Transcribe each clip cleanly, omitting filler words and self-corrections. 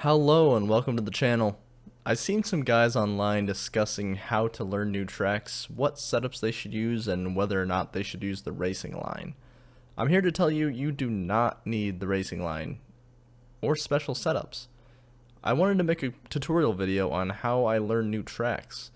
Hello and welcome to the channel. I've seen some guys online discussing how to learn new tracks, what setups they should use, and whether or not they should use the racing line. I'm here to tell you, you do not need the racing line or special setups. I wanted to make a tutorial video on how I learn new tracks.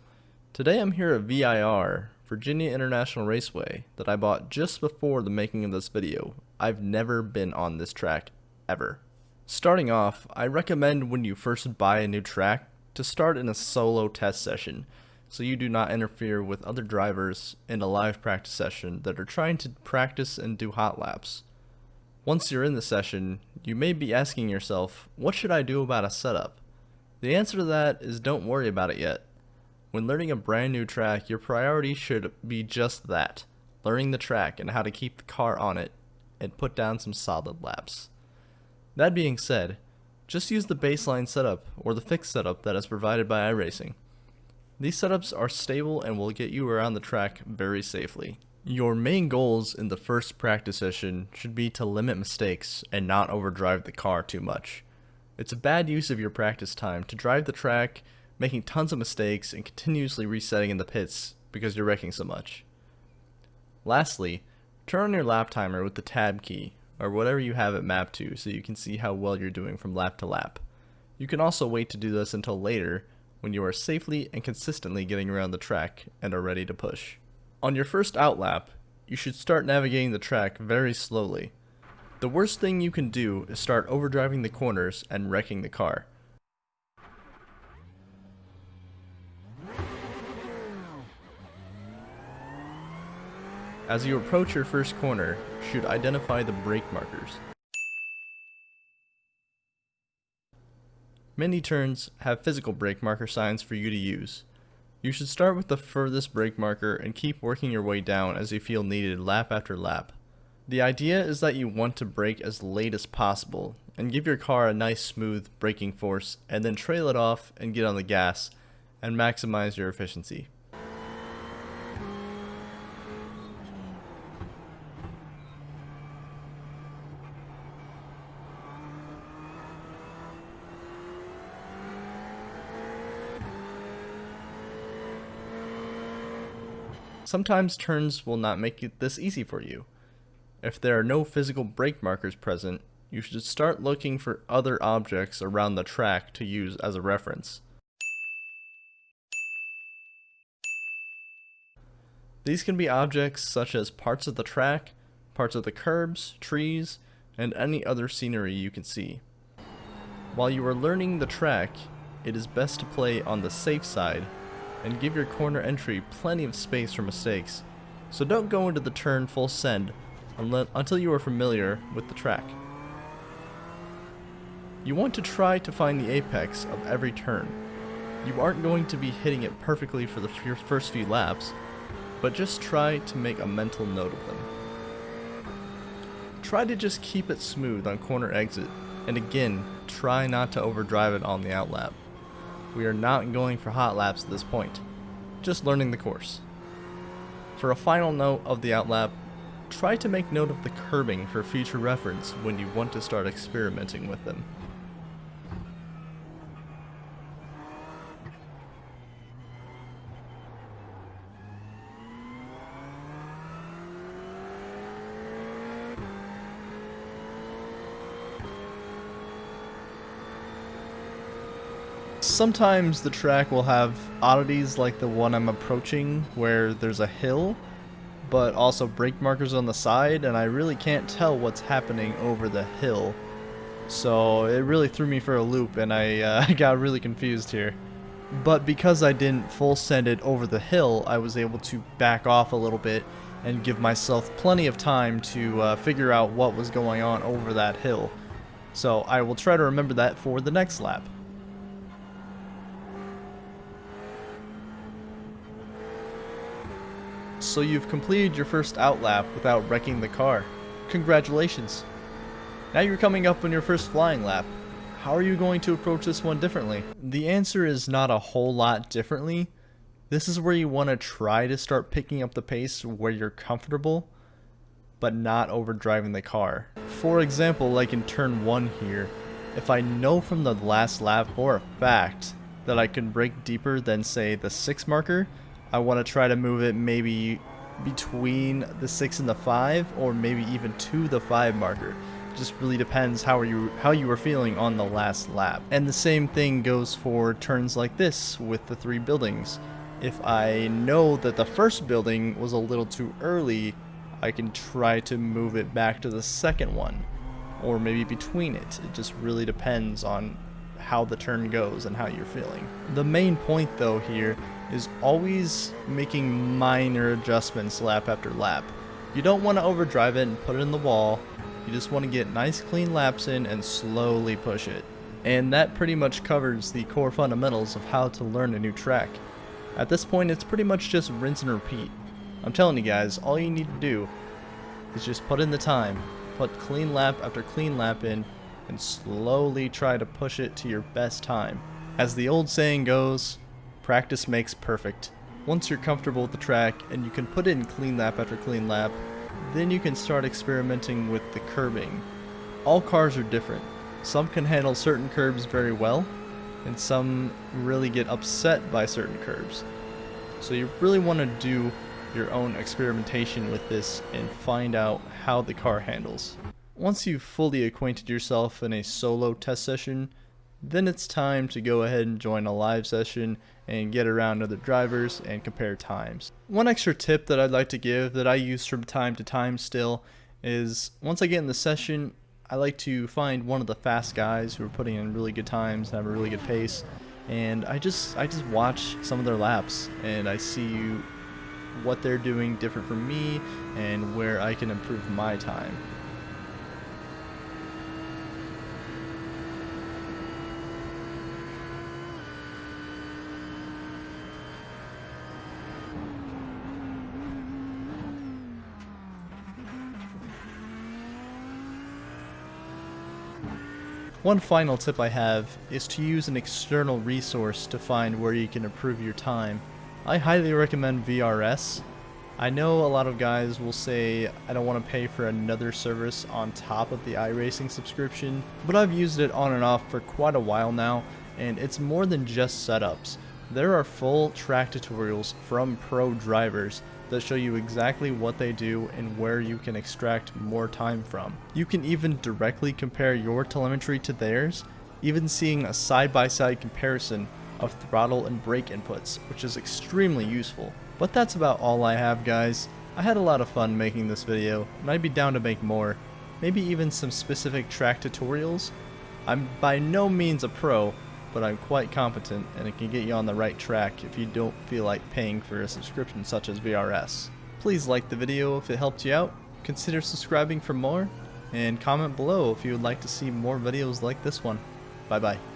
Today I'm here at VIR, Virginia International Raceway, that I bought just before the making of this video. I've never been on this track, ever. Starting off, I recommend when you first buy a new track to start in a solo test session, so you do not interfere with other drivers in a live practice session that are trying to practice and do hot laps. Once you're in the session, you may be asking yourself, what should I do about a setup? The answer to that is don't worry about it yet. When learning a brand new track, your priority should be just that, learning the track and how to keep the car on it and put down some solid laps. That being said, just use the baseline setup or the fixed setup that is provided by iRacing. These setups are stable and will get you around the track very safely. Your main goals in the first practice session should be to limit mistakes and not overdrive the car too much. It's a bad use of your practice time to drive the track, making tons of mistakes and continuously resetting in the pits because you're wrecking so much. Lastly, turn on your lap timer with the tab key, or whatever you have it mapped to, so you can see how well you're doing from lap to lap. You can also wait to do this until later when you are safely and consistently getting around the track and are ready to push. On your first out lap, you should start navigating the track very slowly. The worst thing you can do is start overdriving the corners and wrecking the car. As you approach your first corner, you should identify the brake markers. Many turns have physical brake marker signs for you to use. You should start with the furthest brake marker and keep working your way down as you feel needed lap after lap. The idea is that you want to brake as late as possible and give your car a nice smooth braking force and then trail it off and get on the gas and maximize your efficiency. Sometimes turns will not make it this easy for you. If there are no physical brake markers present, you should start looking for other objects around the track to use as a reference. These can be objects such as parts of the track, parts of the curbs, trees, and any other scenery you can see. While you are learning the track, it is best to play on the safe side and give your corner entry plenty of space for mistakes, so don't go into the turn full send until you are familiar with the track. You want to try to find the apex of every turn. You aren't going to be hitting it perfectly for your first few laps, but just try to make a mental note of them. Try to just keep it smooth on corner exit, and again, try not to overdrive it on the outlap. We are not going for hot laps at this point, just learning the course. For a final note of the outlap, try to make note of the curbing for future reference when you want to start experimenting with them. Sometimes the track will have oddities like the one I'm approaching where there's a hill, but also brake markers on the side, and I really can't tell what's happening over the hill. So it really threw me for a loop and I got really confused here. But because I didn't full send it over the hill, I was able to back off a little bit and give myself plenty of time to figure out what was going on over that hill. So I will try to remember that for the next lap. So you've completed your first outlap without wrecking the car. Congratulations! Now you're coming up on your first flying lap. How are you going to approach this one differently? The answer is not a whole lot differently. This is where you want to try to start picking up the pace where you're comfortable, but not overdriving the car. For example, like in turn 1 here, If I know from the last lap for a fact that I can brake deeper than, say, the 6 marker, I want to try to move it maybe between the 6 and the 5, or maybe even to the 5 marker. It just really depends how you were feeling on the last lap. And the same thing goes for turns like this with the 3 buildings. If I know that the first building was a little too early, I can try to move it back to the second one, or maybe between it. It just really depends on how the turn goes and how you're feeling. The main point though here is always making minor adjustments lap after lap. You don't want to overdrive it and put it in the wall. You just want to get nice clean laps in and slowly push it. And that pretty much covers the core fundamentals of how to learn a new track. At this point, it's pretty much just rinse and repeat. I'm telling you guys, all you need to do is just put in the time, put clean lap after clean lap in, and slowly try to push it to your best time. As the old saying goes, practice makes perfect. Once you're comfortable with the track and you can put in clean lap after clean lap, then you can start experimenting with the curbing. All cars are different. Some can handle certain curbs very well, and some really get upset by certain curbs. So you really want to do your own experimentation with this and find out how the car handles. Once you've fully acquainted yourself in a solo test session, then it's time to go ahead and join a live session and get around other drivers and compare times. One extra tip that I'd like to give that I use from time to time still is, once I get in the session, I like to find one of the fast guys who are putting in really good times and have a really good pace, and I just watch some of their laps and I see what they're doing different from me and where I can improve my time. One final tip I have is to use an external resource to find where you can improve your time. I highly recommend VRS. I know a lot of guys will say I don't want to pay for another service on top of the iRacing subscription, but I've used it on and off for quite a while now, and it's more than just setups. There are full track tutorials from pro drivers that show you exactly what they do and where you can extract more time from. You can even directly compare your telemetry to theirs, even seeing a side-by-side comparison of throttle and brake inputs, which is extremely useful. But that's about all I have, guys. I had a lot of fun making this video, and I'd be down to make more, maybe even some specific track tutorials. I'm by no means a pro, but I'm quite competent, and it can get you on the right track if you don't feel like paying for a subscription such as VRS. Please like the video if it helped you out, consider subscribing for more, and comment below if you would like to see more videos like this one. Bye bye.